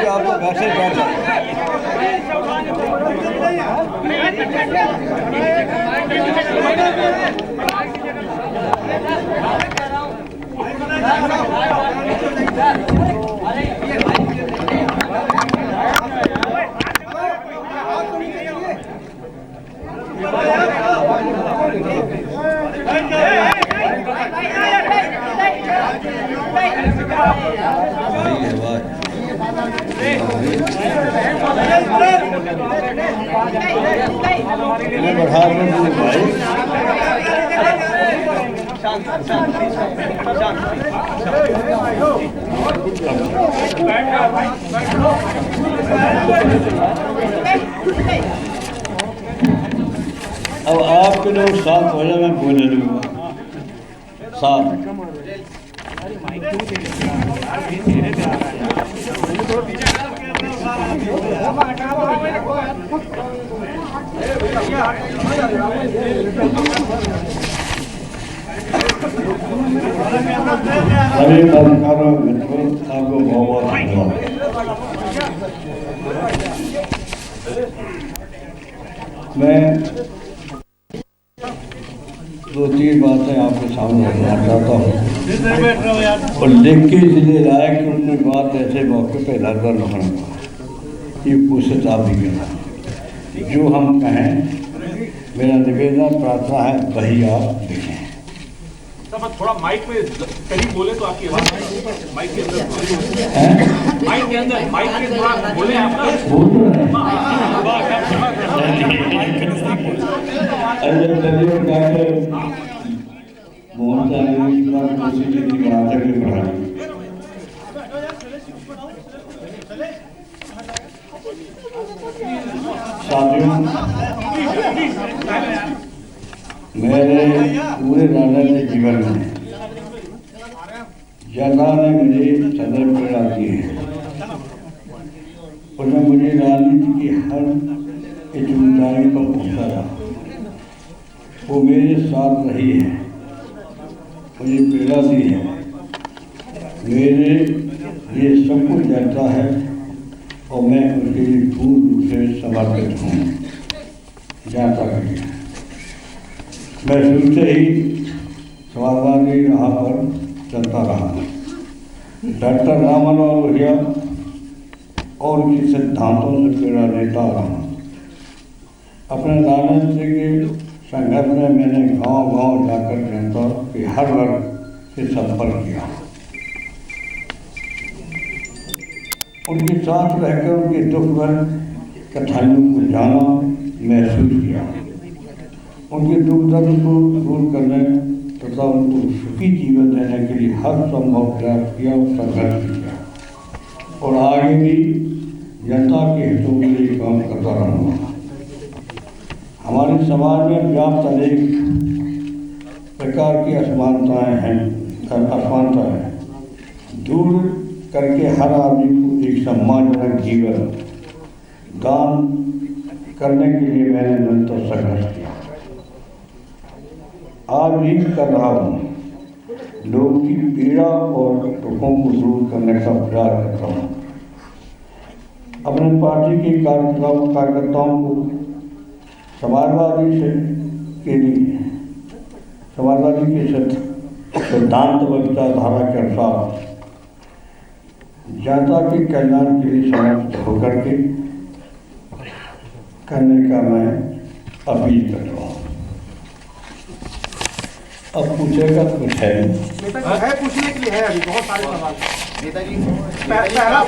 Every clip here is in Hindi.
आप तो वैसे बैठे अब आपके लोग साथ हो जाए, मैं बोले लूँगा साथ। सभी पत्रकारों मित्रों, आपको बहुत बहुत धन्यवाद। मैं 2-3 बातें आपके सामने रखना चाहता हूँ और लिख के इसलिए लाया कि उन्होंने बात ऐसे मौके पर नजर रखना ये कोशिश आप भी करना। जो हम कहें, मेरा निवेदन प्रार्थना है वही आप लिखें। थोड़ा माइक में करीब बोले तो आपकी आवाज माइक के अंदर माइक के थोड़ा बोले आप ना साथियों, मेरे पूरे राजनीतिक जीवन में जनता ने मुझे सदैव प्रेरणा दी है। उन्होंने मुझे राजनीति की हर एक ऊंचाई पर पहुंचाया। वो मेरे साथ रही है, मुझे प्रेरणा दी है। मेरे ये सब कुछ जानता है और मैं उनके लिए पूर्ण रूप से समर्पित हूँ। जानता करिए, मैं शुरू से ही समाजवादी राह पर चलता रहा। डॉक्टर राममनोहर लोहिया और उनके सिद्धांतों से प्रेरणा लेता रहा। अपने राजनीति के संघर्ष में मैंने गांव-गांव जाकर जनता के हर वर्ग से संपर्क किया। उनके साथ रहकर उनके दुख भर कठिनाइयों को जाना, महसूस किया। उनके दुख दर्द को दूर करने तथा उनको सुखी जीवन देने के लिए हर संभव प्रयास किया और संघर्ष किया और आगे भी जनता के हितों के लिए काम करता रहूँगा। हमारे समाज में व्याप्त अनेक प्रकार की असमानताएं दूर करके हर आदमी को एक सम्मानजनक जीवन दान करने के लिए मैंने निरंतर संघर्ष किया। आज भी कर रहा हूँ। लोगों की पीड़ा और दुखों को दूर करने का प्रयास करता हूँ। अपने पार्टी के कार्यकर्ताओं को समाजवादी के सिद्धांत व विचारधारा के अनुसार जनता के कल्याण के लिए समर्पित होकर के करने का मैं अपील कर रहा हूँ। अब पूछेगा कुछ है पूछने के लिए है, अभी बहुत सारे सवाल नेताजी। पहला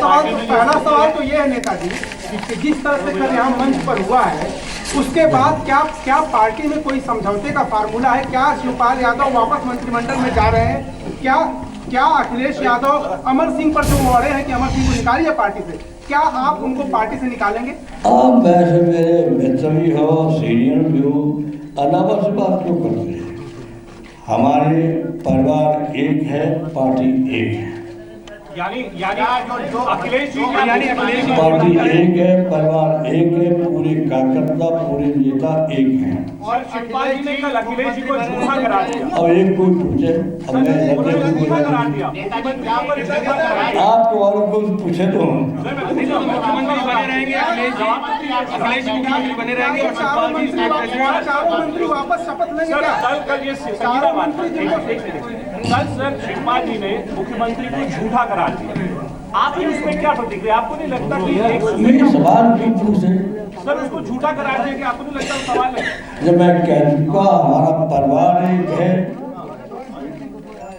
सवाल तो ये है नेताजी कि जिस तरह से कल यहाँ मंच पर हुआ है उसके बाद क्या पार्टी में कोई समझौते का फार्मूला है? क्या शिवपाल यादव वापस मंत्रिमंडल में जा रहे हैं? क्या क्या अखिलेश यादव अमर सिंह पर जो अड़े हैं कि अमर सिंह को निकालिए पार्टी से, क्या आप उनको पार्टी से निकालेंगे? आप वैसे मेरे मित्र भी हो, सीनियर भी हो, अनावश्यक से बात क्यों करते हैं? हमारे परिवार एक है, पार्टी एक है। यानी जो अखिलेश जी पार्टी एक है, परिवार एक है, पूरे कार्यकर्ता पूरे नेता एक हैं। और शिवपाल जी ने कल अखिलेश जी को झूठा करार दिया। अब एक कोई पूछे, अब मैं करार दिया आपको और कुछ पूछे तो मुख्यमंत्री बने रहेंगे अखिलेश जी मुख्यमंत्री बने रहेंगे और शिवपाल जी चारों मंत्री वापस शपथ लेंगे क्या? कल ये संगीता बात कल सर शिवपाल जी ने मुख्यमंत्री को झूठा करार दिया। आपकी उसमें क्या प्रतिक्रिया? आपको नहीं लगता कि मेरे सवाल भी पूछे सर उसको झूठा करार दिया कि आपको नहीं लगता वो सवाल है? जब मैं कह चुका हमारा परिवार एक है,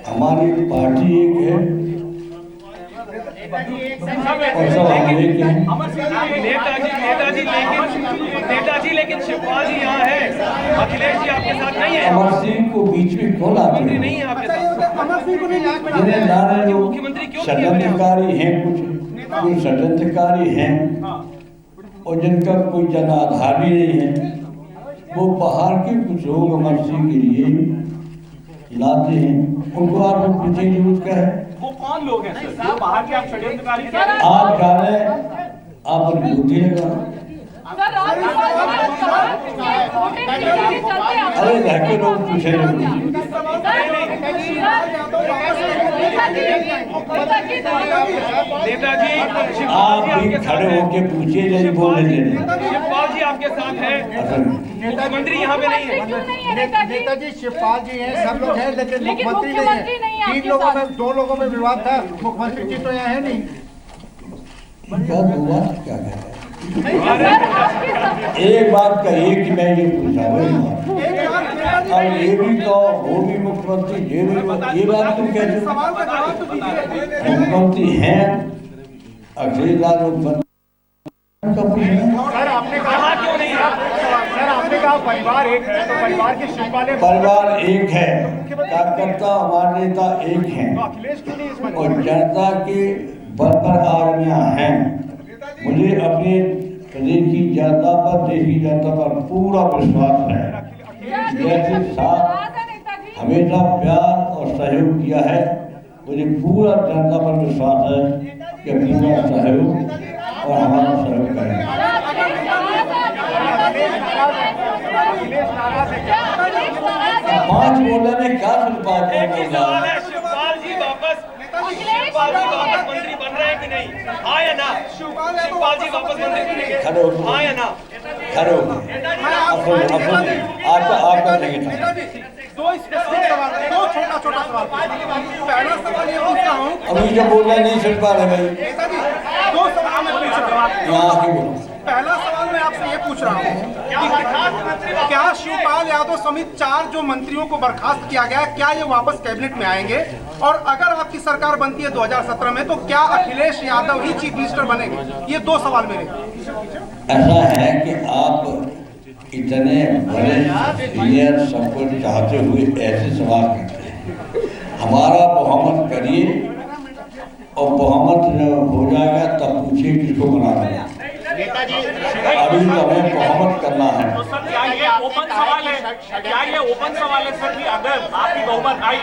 हमारी पार्टी एक है और सब हम एक हैं। नेताजी लेकिन शिवपाल जी यहाँ है, अखिलेश जी आपके साथ नहीं है। अमर सिंह को बीच में क्यों लाते हैं? नहीं है आपके साथ। अमर सिंह को नहीं जिन्हें लाने जो षड्यंत्रकारी हैं, कुछ षड्यंत्रकारी हैं और जिनका कोई जन आधार भी नहीं है, वो बाहर के कुछ लोग अमर सिंह के लिए लाते हैं। उनको आप पूछने की जरूरत क्या है? वो कौन लोग हैं सर? जो बाहर के आप षड्यंत्रकारी कह रहे हैं? आप जाने आप बुद्धि लगा। अरे घर के लोग पूछे नेताजी आप भी खड़े होके पूछिए, नहीं बोलने देने। शिवपाल जी आपके साथ है, मुख्यमंत्री यहाँ पे नहीं है। नेताजी शिवपाल जी हैं, सब लोग हैं, लेकिन मुख्यमंत्री नहीं है। 3 लोगों में 2 लोगों में विवाद था, मुख्यमंत्री जी तो यहाँ है नहीं। क्या बात क्या कह रहे हैं? एक बात कहिए कि मैं ये पूछा और ये भी तो वो भी मुख्यमंत्री, ये बात तुम कहते हो? मुख्यमंत्री हैं अखिलेश यादव सर आपने कहा क्यों नहीं है? सर आपने कहा परिवार एक है, तो परिवार के शिवपाल परिवार एक है, कार्यकर्ता हमारे नेता एक हैं अखिलेश क्यों नहीं इसमें? और जनता के बल पर आदमियां हैं। मुझे अपने प्रदेश की जनता पर, देश की जनता पर पूरा विश्वास है। जैसे साथ हमेशा प्यार और सहयोग किया है, मुझे पूरा जनता पर विश्वास है कि अपना सहयोग और हमारा सहयोग करेंगे। 5 बोलने में क्या सुन पाते हैं? शिवपाल जी वापस मंत्री बन रहे हैं कि नहीं? हाँ या ना? शिवपाल जी वापस मंत्री खड़े हो, हाँ या ना? खड़े हो आपका नहीं। दो स्पेसिफिक सवाल, 2 छोटा सवाल। पहला सवाल ये पूछ रहा हूँ, अभी जब बोलना नहीं सुन पा रहे भाई, नेताजी 2 सवाल मैं पूछ रहा हूँ। यहाँ आके बोलो। पहला सवाल मैं आपसे ये पूछ रहा हूँ कि क्या शिवपाल यादव समेत 4 जो मंत्रियों को बर्खास्त किया गया, क्या ये वापस कैबिनेट में आएंगे? और अगर आपकी सरकार बनती है 2017 में, तो क्या अखिलेश यादव ही चीफ मिनिस्टर बनेंगे? ये 2 सवाल मेरे। ऐसा है कि आप इतने बड़े सीनियर सबको चाहते हुए ऐसे सवाल करते हैं। हमारा बहुमत करिए और बहुमत जब हो जाएगा तब पूछिए किसको बनाना। अभी तो हमें बहुमत करना है। तो सर क्या ये ओपन सवाल है? क्या ये ओपन सवाल है सर कि अगर आपकी बहुमत आई,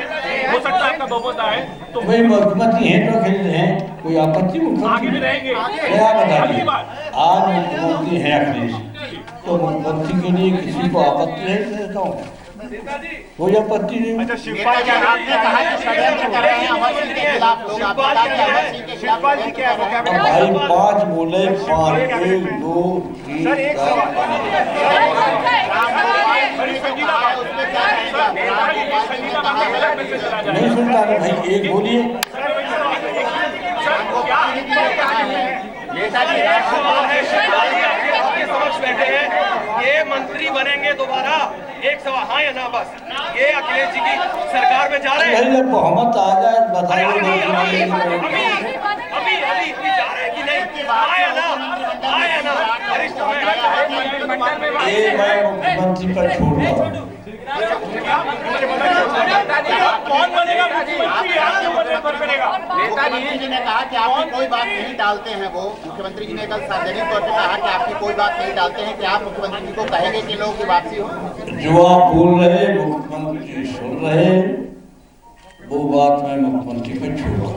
हो सकता है आपका बहुमत आए तो भाई मुख्यमंत्री हैं तो खेल रहे हैं, कोई आपत्ति? आगे भी रहेंगे? क्या बताइए, आज मुख्यमंत्री हैं अखिलेश, तो मुख्यमंत्री के लिए किसी को आपत्ति नहीं देता हूँ, कोई आपत्ति नहीं। शिवपाल जी आपने कहा कि षड्यंत्र कर रहे हैं अमर सिंह के खिलाफ लोग, शिवपाल जी क्या है? भाई 5 बोले, 5 1 2 3 नहीं सुनता है भाई, एक बोलिए। बैठे हैं, ये मंत्री बनेंगे दोबारा? एक सवाल हाँ या ना बस। ये अखिलेश जी की सरकार में जा रहे हैं? जब बहुमत आ जाए बताइए। अभी जा रहे हैं कि नहीं? हाँ या ना? हाँ या ना? ये मैं मुख्यमंत्री पर छोड़ रहा हूँ। कौन बनेगा मुख्यमंत्री, आपके ऊपर निर्भर करेगा। नेताजी जी ने कहा कि आपकी कोई बात नहीं टालते हैं। वो मुख्यमंत्री जी ने कल सार्वजनिक तौर पर कहा कि आपकी कोई बात नहीं टालते हैं, कि आप मुख्यमंत्री जी को कहेंगे कि लोगों की वापसी हो। जो आप बोल रहे मुख्यमंत्री सुन रहे, वो बात मैं मुख्यमंत्री पे छोड़ूंगा।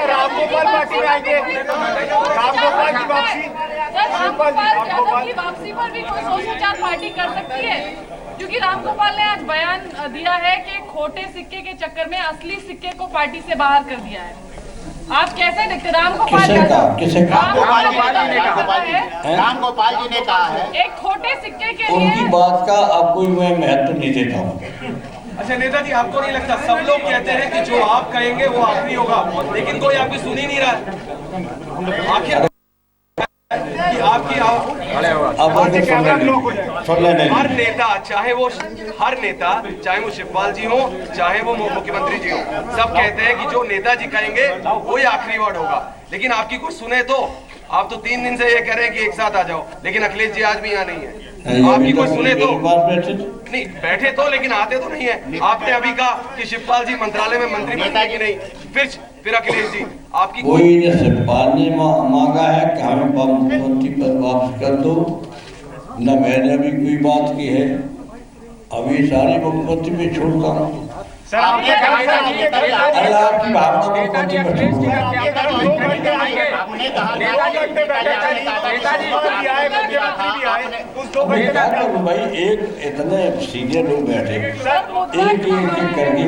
रामगोपाल पार्टी में आएंगे, रामगोपाल की वापसी, रामगोपाल यादव की वापसी पर भी कोई सोच विचार पार्टी कर सकती है, क्योंकि रामगोपाल ने आज बयान दिया है कि खोटे सिक्के के चक्कर में असली सिक्के को पार्टी से बाहर कर दिया है। आप कैसे देखते? रामगोपाल किसे कहा? किसे कहा? रामगोपाल जी ने कहा है एक खोटे सिक्के के उनकी लिए बात का अब कोई मैं महत्व नहीं देता हूँ। अच्छा नेताजी, आपको नहीं लगता सब लोग कहते हैं कि जो आप कहेंगे वो आखिरी होगा, लेकिन कोई आपकी सुन ही नहीं रहा है? आखिर कि आपकी हर नेता, चाहे वो शिवपाल जी हो, चाहे वो मुख्यमंत्री जी हो, सब कहते हैं कि जो नेताजी कहेंगे वही आखिरी वर्ड होगा, लेकिन आपकी कुछ सुने तो? आप तो 3 दिन से ये कह रहे हैं कि एक साथ आ जाओ, लेकिन अखिलेश जी आज भी यहाँ नहीं है। आपकी कोई सुने तो? नहीं बैठे तो, लेकिन आते तो नहीं है। आपने अभी कहा कि शिवपाल जी मंत्रालय में मंत्री नेताजी नहीं, फिर अखिलेश जी आपकी कोई ने शिवपाल ने मांगा है कि हमें मुख्यमंत्री पद वापस कर दो, न मैंने भी कोई बात की है। अभी सारी मुख्यमंत्री में छोड़ता हूँ। आपने कहा आपकी भावना मुख्यमंत्री पर छोड़ूंगा। भाई एक इतने सीनियर लोग बैठे, एक करके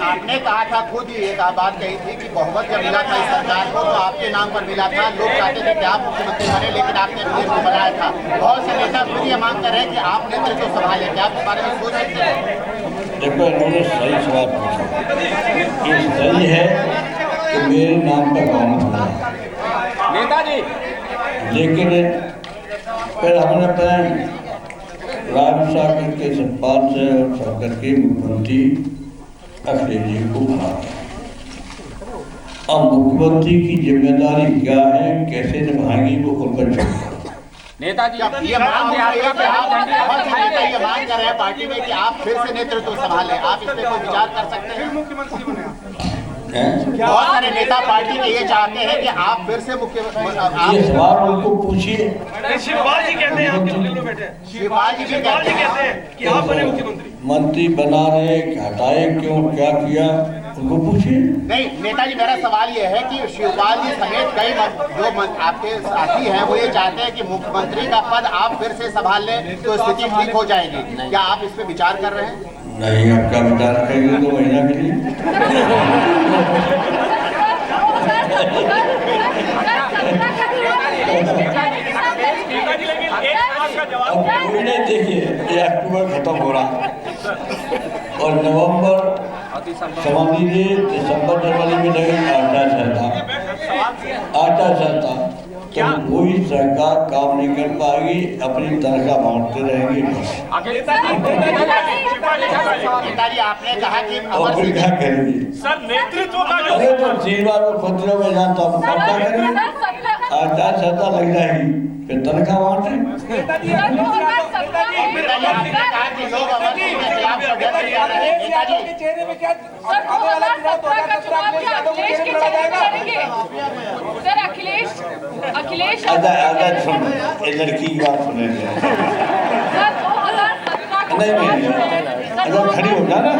आपने कहा था, खुद ही एक बात कही थी कि बहुमत जब मिला था इस सरकार को तो आपके नाम पर मिला था। लोग चाहते थे कि आप मुख्यमंत्री बने, लेकिन आपने देश को बनाया था। बहुत से नेता खुद ये मांग कर रहे हैं कि आप नेतृत्व संभालें, क्या आप इस बारे में सोच सकते हैं? देखो, इन्होंने सही सवाल पूछा। ये सही है कि मेरे नाम पर बहुमत मिला, नेताजी लेकिन फिर हमने अपने राम सागर के सतपाल से और सागर के मुख्यमंत्री अखिलेश जी को कहा। अब मुख्यमंत्री की जिम्मेदारी क्या है, कैसे निभाएंगी, वो उन पर छोड़ा। नेताजी ये मांग कर रहे हैं पार्टी में कि आप फिर से नेतृत्व संभालें, आप इस पे कोई विचार कर सकते हैं? मुख्यमंत्री बने बहुत सारे नेता पार्टी के ये चाहते हैं कि आप फिर से मुख्यमंत्री। ये सवाल उनको पूछिए। शिवपाल जी कहते हैं आपके बगल में बैठे, शिवपाल जी कहते हैं कि आप बने मुख्यमंत्री। मंत्री बना रहे, हटाए क्यों, क्या किया, उनको पूछिए। नहीं नेताजी, मेरा सवाल ये है कि शिवपाल जी समेत कई जो आपके साथी हैं वो ये चाहते हैं कि मुख्यमंत्री का पद आप फिर से संभाल लें तो स्थिति ठीक हो जाएगी। क्या आप इस पे विचार कर रहे हैं? नहीं, आप क्या विचार करेंगे 2 महीना के लिए? अब कोई नहीं, देखिए ये अक्टूबर खत्म हो रहा और नवंबर समझ लीजिए दिसंबर जनवरी में लगेगा आचार संहिता, तो कोई सरकार काम नहीं कर पाएगी, अपनी तनख्वाह बांटते रहेंगे बस। नेताजी आपने कहा कि और फिर क्या करेंगे? सर नेतृत्व का जो अरे तो श्रीवार को पत्रों में जानता हूँ, क्या करेंगे? आचार संहिता लग जाएगी, फिर तनख्वाह बांटे। नेताजी आपने कहा कि लोग अवैध के खिलाफ षड्यंत्र कर रहे हैं। नेताजी चेहरे में क्या अखिलेश सुन, ये लड़की की बात सुने नहीं, अगर खड़ी हो जाना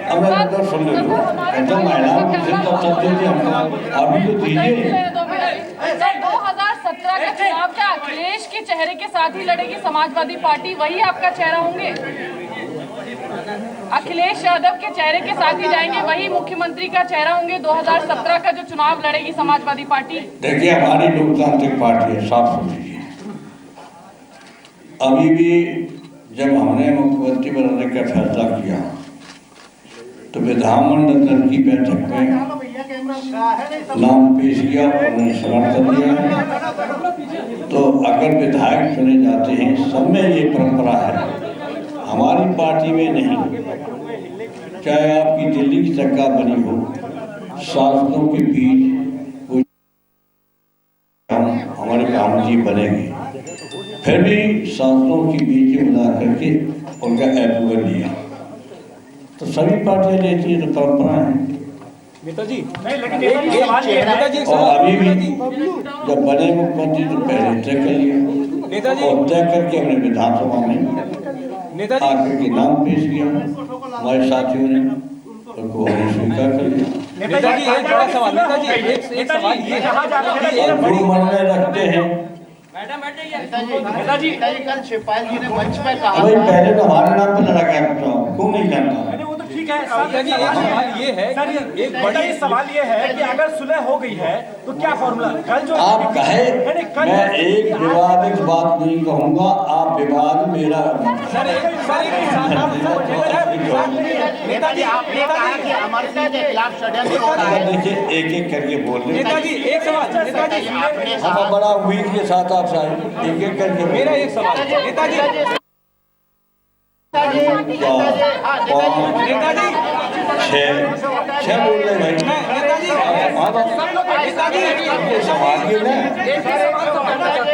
अब तो सुन लो, जब महिलाओं की अभी तो दीजिए। 2017 का चुनाव क्या अखिलेश के चेहरे के साथ ही लड़ेगी समाजवादी पार्टी? वही आपका चेहरा होंगे? अखिलेश यादव के चेहरे के साथ ही जाएंगे, वही मुख्यमंत्री का चेहरा होंगे 2017 का जो चुनाव लड़ेगी समाजवादी पार्टी? देखिए, हमारी लोकतांत्रिक पार्टी है, साफ सुथरी है। अभी भी जब हमने मुख्यमंत्री बनाने का फैसला किया तो विधानमंडल की बैठक में नाम पेश किया और उन्होंने समर्थन दिया। तो अगर विधायक चुने जाते हैं, सब में ये परंपरा है, हमारी पार्टी में नहीं। चाहे आपकी दिल्ली की सरकार बनी हो, सांसदों के बीच हमारे प्रधानमंत्री बनेंगे। फिर भी सांसदों की मीटिंग बुला करके उनका अप्रूवल लिया। तो सभी पार्टियां लेती है, तो परंपरा है। नेताजी नहीं, लेकिन नेताजी सवाल ये है, और अभी भी जब बने मुख्यमंत्री तो पहले तय कर लिया, नेताजी और तय करके हमने विधानसभा में नेताजी आकर के नाम पेश किया, हमारे साथियों ने उनको हमने स्वीकार कर लिया। नेताजी एक बड़ा सवाल, नेताजी एक सवाल ये और जो मन में रखते हैं नेताजी कल शिवपाल जी ने मंच पर कहा भाई, पहले तो हमारे नाम पे लड़ा गया, क्यों नहीं जानता? वो तो ठीक है। नेताजी एक सवाल ये है, एक बड़ा ये सवाल ये है कि अगर सुलह हो गई है तो क्या फॉर्मूला कल जो आप कहे, मैं एक विवादित बात नहीं कहूंगा, आप विवाद मेरा नेताजी आपने कहा कि अमर सिंह के खिलाफ षड्यंत्र हो रहा है। देखिए, एक एक करके बोल रहे हैं। नेताजी एक सवाल, नेताजी आपने हम बड़ा उम्मीद के साथ आप सारे एक एक करके मेरा एक सवाल, नेताजी नेताजी छह बोल रहे भाई, इनको संभालिए ना,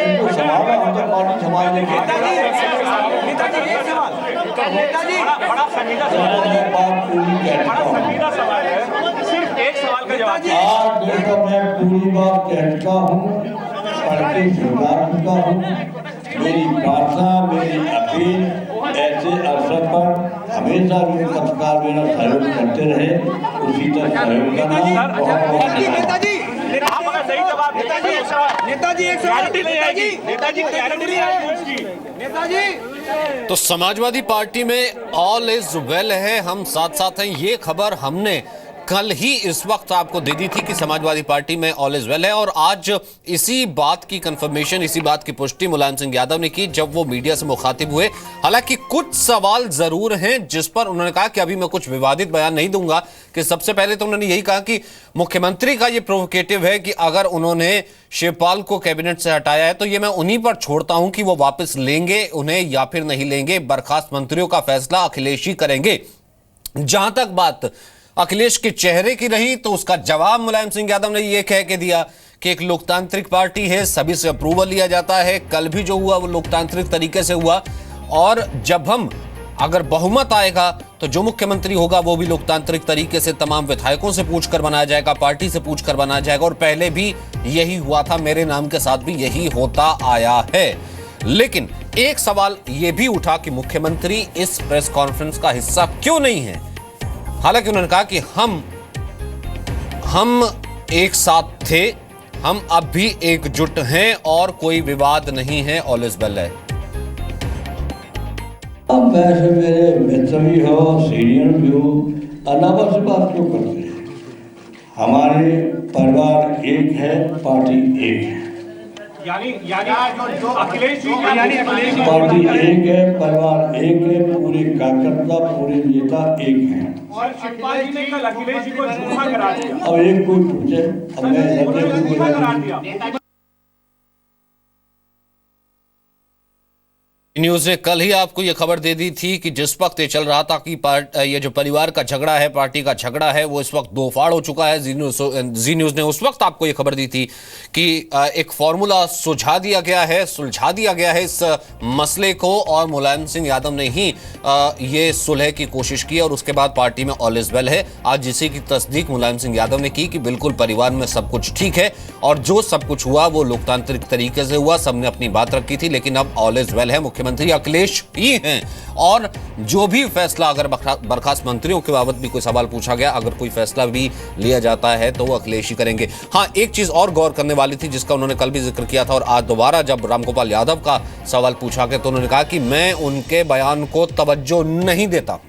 इनको संभालो, हम तो पार्टी संभाल लेंगे। नेताजी एक सवाल, नेताजी बड़ा संजीदा सवाल, मैं बात पूरी कह चुका हूँ, संजीदा सवाल है, सिर्फ एक सवाल का जवाब। आज देखो मैं पूरी बात कह चुका हूँ, पढ़ के सुना चुका हूँ। मेरी प्रार्थना, मेरी अपील ऐसे अवसर पर हमेशा भी पत्रकार मेरा सहयोग करते रहे, उसी तरह सहयोग करना। नेताजी आप अगर सही जवाब नेताजी एक सवाल नेताजी नेताजी। तो समाजवादी पार्टी में ऑल इज वेल है, हम साथ साथ हैं, ये खबर हमने कल ही इस वक्त आपको दे दी थी कि समाजवादी पार्टी में ऑल इज वेल है, और आज इसी बात की कंफर्मेशन, इसी बात की पुष्टि मुलायम सिंह यादव ने की जब वो मीडिया से मुखातिब हुए। हालांकि कुछ सवाल जरूर हैं जिस पर उन्होंने कहा कि अभी मैं कुछ विवादित बयान नहीं दूंगा। कि सबसे पहले तो उन्होंने यही कहा कि मुख्यमंत्री का ये प्रोवोकेटिव है कि अगर उन्होंने शिवपाल को कैबिनेट से हटाया है तो ये मैं उन्हीं पर छोड़ता हूं कि वो वापस लेंगे उन्हें या फिर नहीं लेंगे। बर्खास्त मंत्रियों का फैसला अखिलेश ही करेंगे। जहां तक बात अखिलेश के चेहरे की रही तो उसका जवाब मुलायम सिंह यादव ने यह कह के दिया कि एक लोकतांत्रिक पार्टी है, सभी से अप्रूवल लिया जाता है। कल भी जो हुआ वो लोकतांत्रिक तरीके से हुआ, और जब हम अगर बहुमत आएगा तो जो मुख्यमंत्री होगा वो भी लोकतांत्रिक तरीके से तमाम विधायकों से पूछकर बनाया जाएगा, पार्टी से पूछकर बनाया जाएगा, और पहले भी यही हुआ था, मेरे नाम के साथ भी यही होता आया है। लेकिन एक सवाल यह भी उठा कि मुख्यमंत्री इस प्रेस कॉन्फ्रेंस का हिस्सा क्यों नहीं है। हालांकि उन्होंने कहा कि हम एक साथ थे, हम अब भी एकजुट हैं और कोई विवाद नहीं है, ऑल इज वेल है। अब वैसे मेरे मित्र भी हो, सीनियर भी हो, अनावश्यक बात क्यों करते हैं? हमारे परिवार एक है, पार्टी एक है। यानी अखिलेश जी पार्टी एक है, परिवार एक है, पूरे कार्यकर्ता, पूरे नेता एक हैं। और शिवपाल जी ने कल अखिलेश जी को झूठा करार दिया। अब एक कोई पूछे, अब मैं झूठा करार दिया। न्यूज ने कल ही आपको यह खबर दे दी थी कि जिस वक्त ये चल रहा था कि ये जो परिवार का झगड़ा है, पार्टी का झगड़ा है, वो इस वक्त दो फाड़ हो चुका है। जी न्यूज ने उस वक्त आपको यह खबर दी थी कि एक फॉर्मूला सुलझा दिया गया है इस मसले को, और मुलायम सिंह यादव ने ही ये सुलह की कोशिश की और उसके बाद पार्टी में ऑल इज वेल है। आज इसी की तस्दीक मुलायम सिंह यादव ने की कि बिल्कुल परिवार में सब कुछ ठीक है और जो सब कुछ हुआ वो लोकतांत्रिक तरीके से हुआ, सबने अपनी बात रखी थी, लेकिन अब ऑल इज वेल है। मुख्यमंत्री अखिलेश ही हैं, और जो भी फैसला, अगर बर्खास्त मंत्रियों के बाबत भी कोई सवाल पूछा गया, अगर कोई फैसला भी लिया जाता है तो वो अखिलेश ही करेंगे। हाँ, एक चीज और गौर करने वाली थी जिसका उन्होंने कल भी जिक्र किया था, और आज दोबारा जब रामगोपाल यादव का सवाल पूछा गया तो उन्होंने कहा कि मैं उनके बयान को तवज्जो नहीं देता।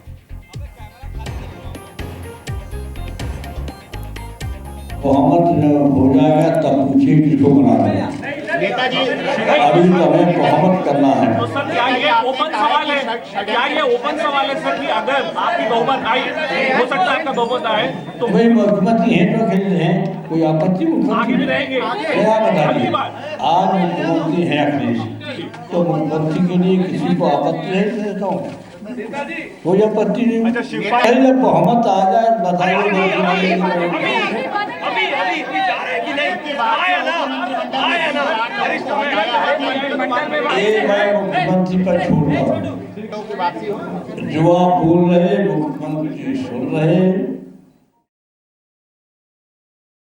बहुमत हो जाएगा तब पूछिए किसको बनाना है। नेताजी अभी तो हमें बहुमत करना है। तो सर क्या ये ओपन सवाल है, क्या ये ओपन सवाल है सर कि अगर आपकी बहुमत आई, हो सकता है आपका बहुमत आए तो भाई मुख्यमंत्री हैं तो खेल हैं, कोई आपत्ति? आगे भी रहेंगे। क्या बताइए, आज मुख्यमंत्री हैं अखिलेश, तो मुख्यमंत्री के लिए किसी को आपत्ति है देता हूँ, कोई आपत्ति नहीं। पहले बहुमत आ जाए बताइए। कि नहीं? आया ना, आया ना। ये मैं मुख्यमंत्री पर छोड़ता हूँ। की वापसी हो जो आप बोल रहे हैं मुख्यमंत्री जी सुन रहे हैं।